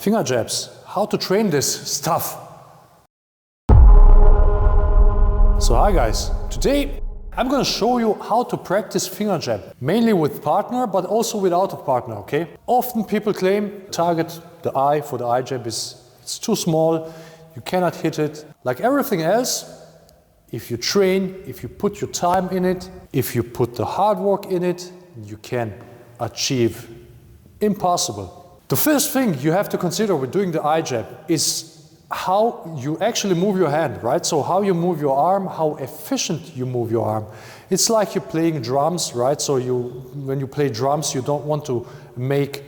Finger jabs, how to train this stuff. So hi guys, today I'm going to show you how to practice finger jab, mainly with partner but also without a partner, okay? Often people claim target the eye for the eye jab it's too small, you cannot hit it. Like everything else, if you train, if you put your time in it, if you put the hard work in it, you can achieve impossible. The first thing you have to consider with doing the eye jab is how you actually move your hand, right? So how you move your arm, how efficient you move your arm. It's like you're playing drums, right? So when you play drums, you don't want to make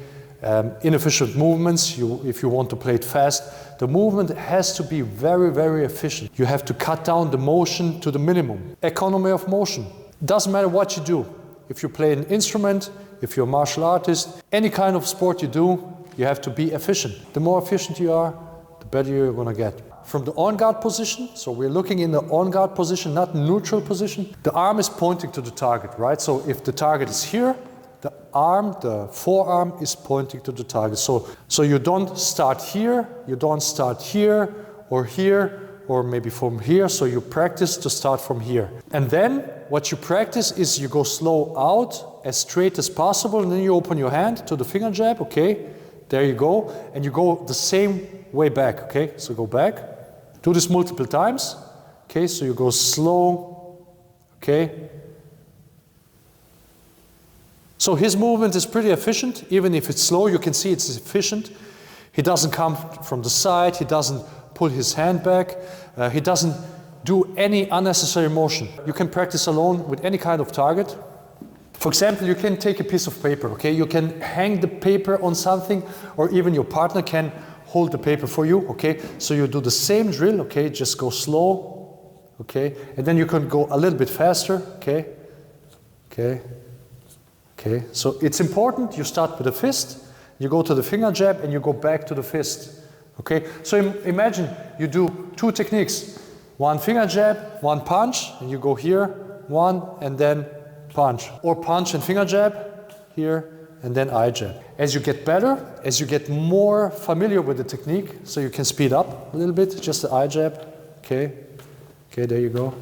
inefficient movements. If you want to play it fast, the movement has to be very, very efficient. You have to cut down the motion to the minimum. Economy of motion. Doesn't matter what you do. If you play an instrument, if you're a martial artist, any kind of sport you do, you have to be efficient. The more efficient you are, the better you're going to get. From the on guard position, so we're looking in the on guard position, not neutral position. The arm is pointing to the target, right? So if the target is here, the forearm is pointing to the target. So you don't start here, or maybe from here, so you practice to start from here. And then what you practice is you go slow out, as straight as possible, and then you open your hand to the finger jab, okay? There you go, and you go the same way back, okay? So go back, do this multiple times, okay? So you go slow, okay? So his movement is pretty efficient, even if it's slow, you can see it's efficient. He doesn't come from the side, he doesn't pull his hand back, he doesn't do any unnecessary motion. You can practice alone with any kind of target. For example, you can take a piece of paper, okay? You can hang the paper on something, or even your partner can hold the paper for you, okay? So you do the same drill, okay? Just go slow, okay? And then you can go a little bit faster, okay? Okay. Okay, so it's important you start with the fist, you go to the finger jab, and you go back to the fist. Okay, so imagine you do two techniques. One finger jab, one punch, and you go here, one, and then punch. Or punch and finger jab, here, and then eye jab. As you get better, as you get more familiar with the technique, so you can speed up a little bit, just the eye jab. Okay, okay, there you go.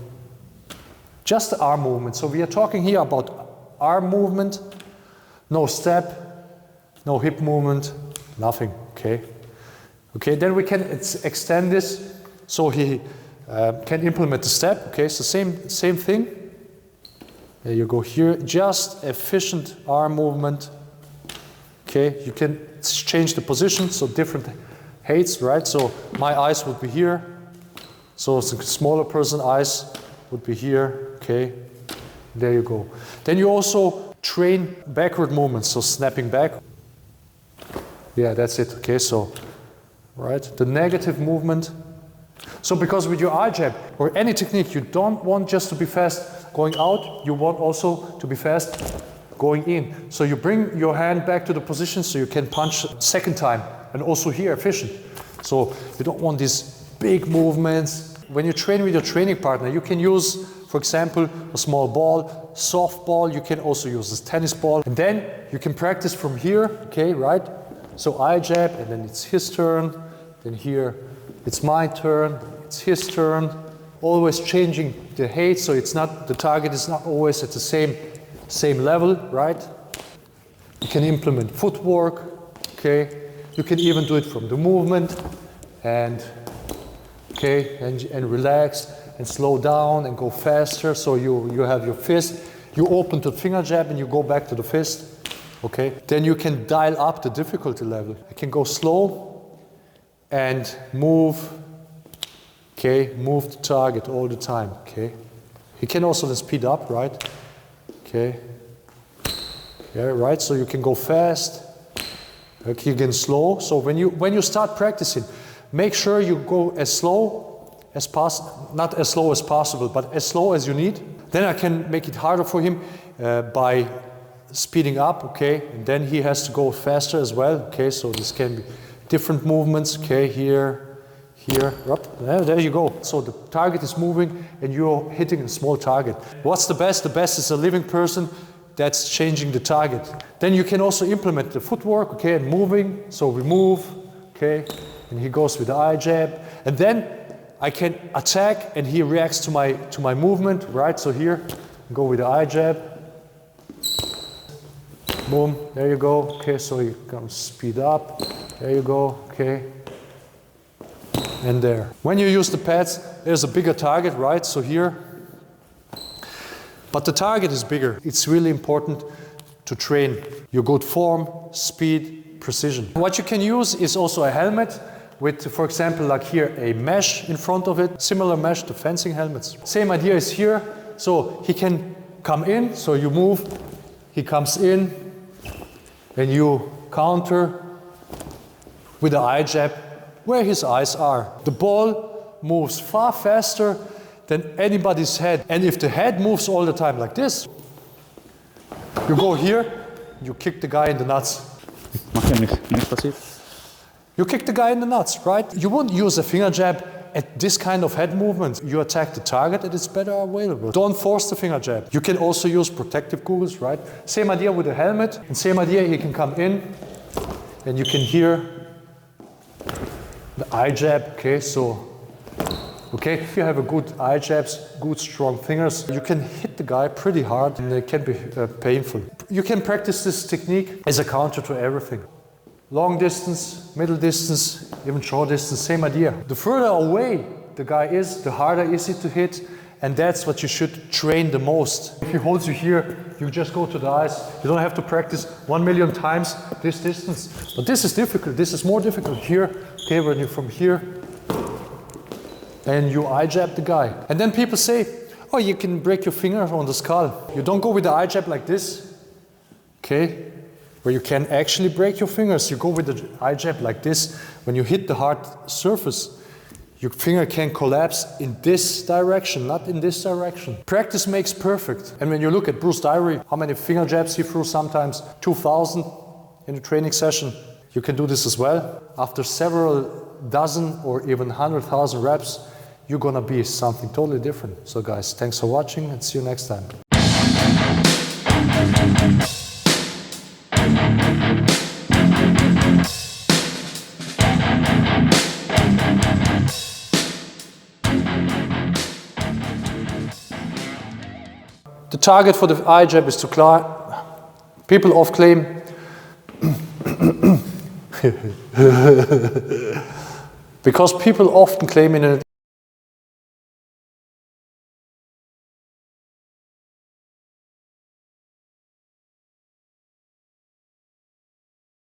Just the arm movement. So we are talking here about arm movement, no step, no hip movement, nothing, okay? Okay, then we can extend this so he can implement the step, okay? So same thing. There you go here, just efficient arm movement, okay? You can change the position, so different heights, right? So my eyes would be here, so a smaller person's eyes would be here, okay? There you go. Then you also train backward movements, so snapping back. Yeah, that's it, okay, so, right, the negative movement. So because with your eye jab, or any technique, you don't want just to be fast going out, you want also to be fast going in. So you bring your hand back to the position so you can punch second time, and also here efficient. So you don't want these big movements. When you train with your training partner, you can use, for example, a small ball, soft ball. You can also use this tennis ball. And then you can practice from here, okay, right? So eye jab, and then it's his turn. Then here, it's my turn, it's his turn. Always changing the height, so it's not, the target is not always at the same level, right? You can implement footwork, okay? You can even do it from the movement, and okay, and relax and slow down and go faster. So you have your fist, you open to the finger jab and you go back to the fist. Okay, then you can dial up the difficulty level. You can go slow and move. Okay, move the target all the time. Okay, you can also then speed up, right? Okay, yeah, right. So you can go fast. Okay, again slow. So when you start practicing, make sure you go as slow as possible, not as slow as possible, but as slow as you need. Then I can make it harder for him by speeding up, okay? And then he has to go faster as well, okay? So this can be different movements, okay? Here, up, there you go. So the target is moving and you're hitting a small target. What's the best? The best is a living person that's changing the target. Then you can also implement the footwork, okay, and moving. So we move, okay, and he goes with the eye jab, and then I can attack and he reacts to my movement, right? So here, go with the eye jab, boom, there you go, okay, so he comes speed up, there you go, okay, and there. When you use the pads, there's a bigger target, right? So here, but the target is bigger. It's really important to train your good form, speed, precision. What you can use is also a helmet with, for example, like here, a mesh in front of it, similar mesh to fencing helmets. Same idea is here, so he can come in, so you move, he comes in, and you counter with the eye jab where his eyes are. The ball moves far faster than anybody's head, and if the head moves all the time like this, you go here, you kick the guy in the nuts. You kick the guy in the nuts, right? You wouldn't use a finger jab at this kind of head movement. You attack the target and it's better available. Don't force the finger jab. You can also use protective goggles, right? Same idea with the helmet, and same idea, he can come in and you can hear the eye jab, okay, so, okay, if you have a good eye jabs, good strong fingers, you can hit the guy pretty hard and it can be painful. You can practice this technique as a counter to everything. Long distance, middle distance, even short distance, same idea. The further away the guy is, the harder is it to hit, and that's what you should train the most. If he holds you here, you just go to the eyes. You don't have to practice 1,000,000 times this distance. But this is difficult, this is more difficult here. Okay, when you're from here, and you eye jab the guy. And then people say, oh, you can break your finger on the skull. You don't go with the eye jab like this, okay? Where you can actually break your fingers. You go with the eye jab like this. When you hit the hard surface, your finger can collapse in this direction, not in this direction. Practice makes perfect. And when you look at Bruce Dairy, how many finger jabs he threw, sometimes 2,000 in a training session, you can do this as well. After several dozen or even 100,000 reps, you're gonna be something totally different. So guys, thanks for watching and see you next time. The target for the eye jab is to climb. People often claim because people often claim in a